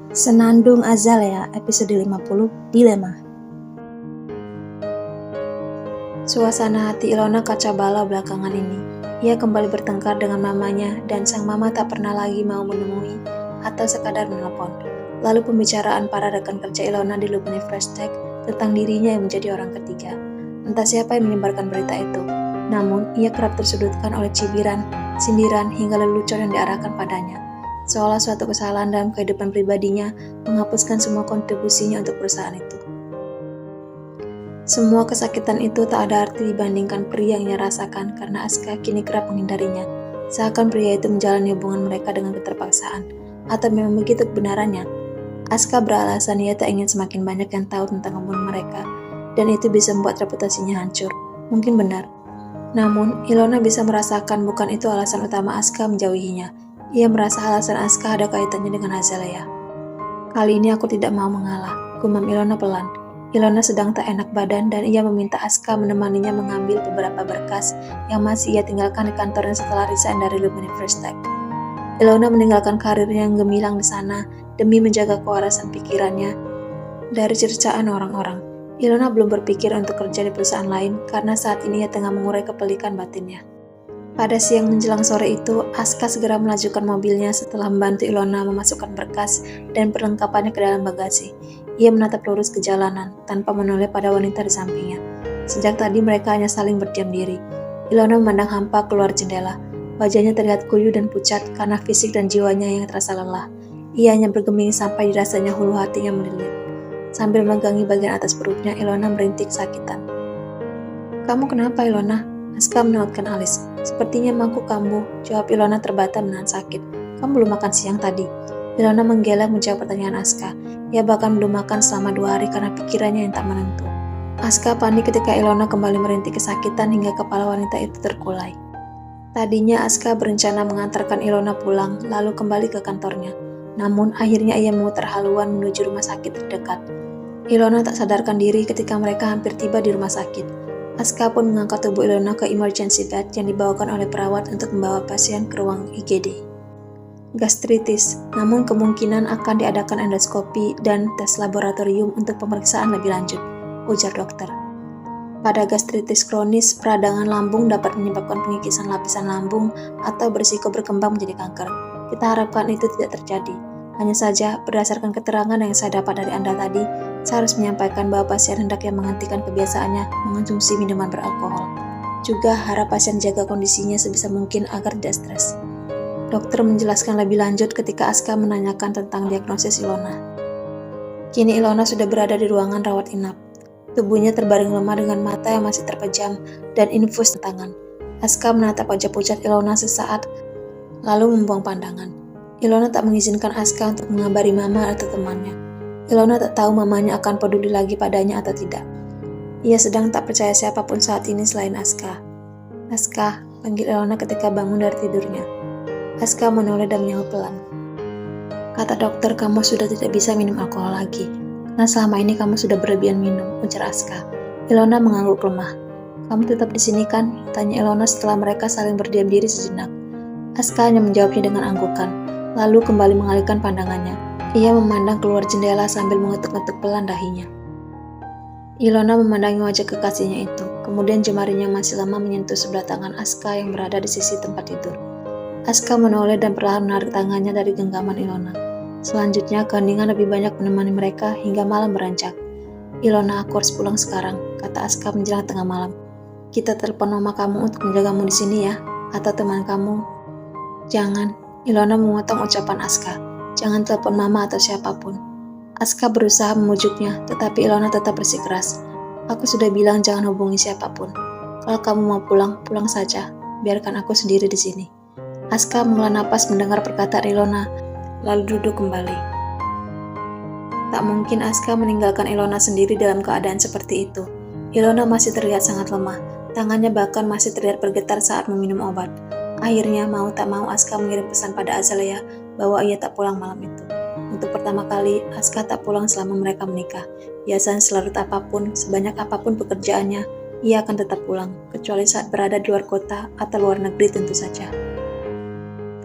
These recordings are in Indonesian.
Senandung Azalea, episode 50, Dilema. Suasana hati Ilona kacau balau belakangan ini. Ia kembali bertengkar dengan mamanya dan sang mama tak pernah lagi mau menemui atau sekadar menelpon. Lalu pembicaraan para rekan kerja Ilona di Lubani Fresh Tech tentang dirinya yang menjadi orang ketiga. Entah siapa yang menyebarkan berita itu. Namun, ia kerap tersudutkan oleh cibiran, sindiran, hingga lelucon yang diarahkan padanya. Seolah suatu kesalahan dalam kehidupan pribadinya menghapuskan semua kontribusinya untuk perusahaan itu. Semua kesakitan itu tak ada arti dibandingkan pria yang ia rasakan karena Aska kini kerap menghindarinya. Seakan pria itu menjalani hubungan mereka dengan keterpaksaan. Atau memang begitu kebenarannya? Aska beralasan ia tak ingin semakin banyak yang tahu tentang hubungan mereka, dan itu bisa membuat reputasinya hancur. Mungkin benar. Namun, Ilona bisa merasakan bukan itu alasan utama Aska menjauhinya. Ia merasa alasan Aska ada kaitannya dengan Azalea. Kali ini aku tidak mau mengalah, gumam Ilona pelan. Ilona sedang tak enak badan dan ia meminta Aska menemaninya mengambil beberapa berkas yang masih ia tinggalkan di kantornya setelah resign dari Lubani Fresh Tech. Ilona meninggalkan karirnya yang gemilang di sana demi menjaga kewarasan pikirannya dari cercaan orang-orang. Ilona belum berpikir untuk kerja di perusahaan lain karena saat ini ia tengah mengurai kepelikan batinnya. Pada siang menjelang sore itu, Aska segera melajukan mobilnya setelah membantu Ilona memasukkan berkas dan perlengkapannya ke dalam bagasi. Ia menatap lurus ke jalanan, tanpa menoleh pada wanita di sampingnya. Sejak tadi mereka hanya saling berdiam diri. Ilona memandang hampa keluar jendela. Wajahnya terlihat kuyu dan pucat karena fisik dan jiwanya yang terasa lelah. Ia hanya bergeming sampai dirasanya hulu hatinya melilit. Sambil memegangi bagian atas perutnya, Ilona merintih kesakitan. "Kamu kenapa, Ilona?" Aska menolakkan alis. "Sepertinya mangkuk kambuh," jawab Ilona terbata menahan sakit. "Kamu belum makan siang tadi?" Ilona menggelak menjawab pertanyaan Aska. Ia bahkan belum makan selama 2 hari karena pikirannya yang tak menentu. Aska panik ketika Ilona kembali merintih kesakitan hingga kepala wanita itu terkulai. Tadinya Aska berencana mengantarkan Ilona pulang lalu kembali ke kantornya. Namun akhirnya ia memutar haluan menuju rumah sakit terdekat. Ilona tak sadarkan diri ketika mereka hampir tiba di rumah sakit. Aska pun mengangkat tubuh Ilona ke emergency bed yang dibawakan oleh perawat untuk membawa pasien ke ruang IGD. Gastritis, namun kemungkinan akan diadakan endoskopi dan tes laboratorium untuk pemeriksaan lebih lanjut, ujar dokter. Pada gastritis kronis, peradangan lambung dapat menyebabkan pengikisan lapisan lambung atau berisiko berkembang menjadi kanker. Kita harapkan itu tidak terjadi. Hanya saja, berdasarkan keterangan yang saya dapat dari Anda tadi, saya harus menyampaikan bahwa pasien hendaknya menghentikan kebiasaannya mengonsumsi minuman beralkohol. Juga harap pasien jaga kondisinya sebisa mungkin agar tidak stres. Dokter menjelaskan lebih lanjut ketika Aska menanyakan tentang diagnosis Ilona. Kini Ilona sudah berada di ruangan rawat inap. Tubuhnya terbaring lemah dengan mata yang masih terpejam dan infus di tangan. Aska menatap wajah pucat Ilona sesaat, lalu membuang pandangan. Ilona tak mengizinkan Aska untuk mengabari mama atau temannya. Ilona tak tahu mamanya akan peduli lagi padanya atau tidak. Ia sedang tak percaya siapapun saat ini selain Aska. "Aska," panggil Ilona ketika bangun dari tidurnya. Aska menoleh dan menyaut pelan. "Kata dokter kamu sudah tidak bisa minum alkohol lagi. Karena selama ini kamu sudah berlebihan minum," ujar Aska. Ilona mengangguk lemah. "Kamu tetap di sini kan?" tanya Ilona setelah mereka saling berdiam diri sejenak. Aska hanya menjawabnya dengan anggukan, lalu kembali mengalihkan pandangannya. Ia memandang keluar jendela sambil mengetuk-ngetuk pelan dahinya. Ilona memandangi wajah kekasihnya itu, kemudian jemarinya masih lama menyentuh sebelah tangan Aska yang berada di sisi tempat tidur. Aska menoleh dan perlahan menarik tangannya dari genggaman Ilona. Selanjutnya, keheningan lebih banyak menemani mereka hingga malam beranjak. "Ilona, aku harus pulang sekarang," kata Aska menjelang tengah malam. "Kita telepon mama kamu untuk menjagamu di sini ya, atau teman kamu." "Jangan," Ilona memotong ucapan Aska. "Jangan telepon mama atau siapapun." Aska berusaha memujuknya, tetapi Ilona tetap bersikeras. "Aku sudah bilang jangan hubungi siapapun. Kalau kamu mau pulang, pulang saja. Biarkan aku sendiri di sini." Aska menghela napas mendengar perkataan Ilona, lalu duduk kembali. Tak mungkin Aska meninggalkan Ilona sendiri dalam keadaan seperti itu. Ilona masih terlihat sangat lemah, tangannya bahkan masih terlihat bergetar saat meminum obat. Akhirnya mau tak mau Aska mengirim pesan pada Azalea bahwa ia tak pulang malam itu. Untuk pertama kali, Aska tak pulang selama mereka menikah. Biasanya selarut apapun, sebanyak apapun pekerjaannya, ia akan tetap pulang, kecuali saat berada di luar kota atau luar negeri tentu saja.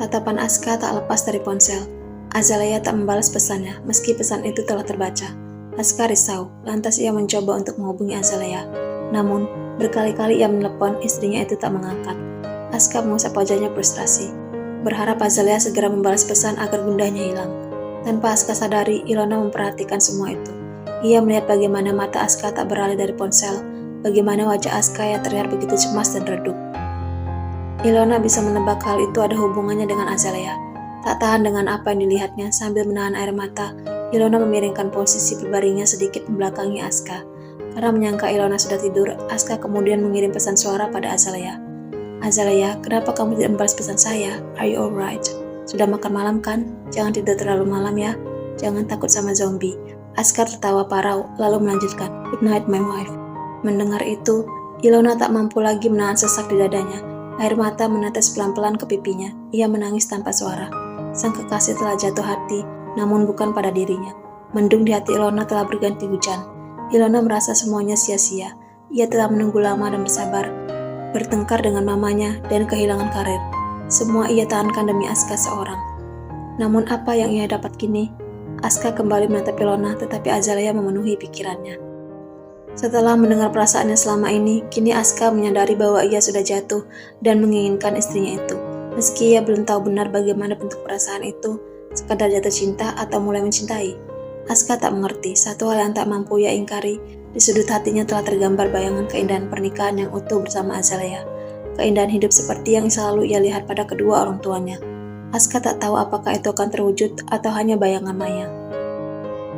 Tatapan Aska tak lepas dari ponsel. Azalea tak membalas pesannya, meski pesan itu telah terbaca. Aska risau, lantas ia mencoba untuk menghubungi Azalea. Namun, berkali-kali ia menelepon, istrinya itu tak mengangkat. Aska mengusap wajahnya frustrasi, berharap Azalea segera membalas pesan agar bundanya hilang. Tanpa Aska sadari, Ilona memperhatikan semua itu. Ia melihat bagaimana mata Aska tak beralih dari ponsel, bagaimana wajah Aska yang terlihat begitu cemas dan redup. Ilona bisa menebak hal itu ada hubungannya dengan Azalea. Tak tahan dengan apa yang dilihatnya, sambil menahan air mata, Ilona memiringkan posisi berbaringnya sedikit membelakangi Aska. Karena menyangka Ilona sudah tidur, Aska kemudian mengirim pesan suara pada Azalea. Azalea, kenapa kamu tidak membalas pesan saya? Are you alright? Sudah makan malam kan? Jangan tidur terlalu malam ya. Jangan takut sama zombie. Aska tertawa parau, lalu melanjutkan, Good night my wife. Mendengar itu, Ilona tak mampu lagi menahan sesak di dadanya. Air mata menetes pelan-pelan ke pipinya. Ia menangis tanpa suara. Sang kekasih telah jatuh hati, namun bukan pada dirinya. Mendung di hati Ilona telah berganti hujan. Ilona merasa semuanya sia-sia. Ia telah menunggu lama dan bersabar, bertengkar dengan mamanya dan kehilangan karir. Semua ia tahankan demi Aska seorang. Namun apa yang ia dapat kini? Aska kembali menatap Ilona, tetapi Azalea memenuhi pikirannya. Setelah mendengar perasaannya selama ini, kini Aska menyadari bahwa ia sudah jatuh dan menginginkan istrinya itu. Meski ia belum tahu benar bagaimana bentuk perasaan itu, sekadar jatuh cinta atau mulai mencintai. Aska tak mengerti, satu hal yang tak mampu ia ingkari, di sudut hatinya telah tergambar bayangan keindahan pernikahan yang utuh bersama Azalea. Keindahan hidup seperti yang selalu ia lihat pada kedua orang tuanya. Aska tak tahu apakah itu akan terwujud atau hanya bayangan maya.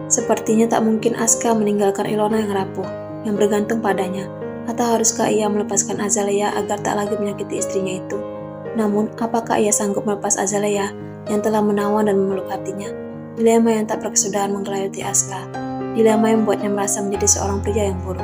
Sepertinya tak mungkin Aska meninggalkan Ilona yang rapuh, yang bergantung padanya, atau haruskah ia melepaskan Azalea agar tak lagi menyakiti istrinya itu? Namun, apakah ia sanggup melepas Azalea yang telah menawan dan memeluk hatinya? Dilema yang tak berkesudahan menggelayuti Aska. Dilema yang membuatnya merasa menjadi seorang pria yang buruk.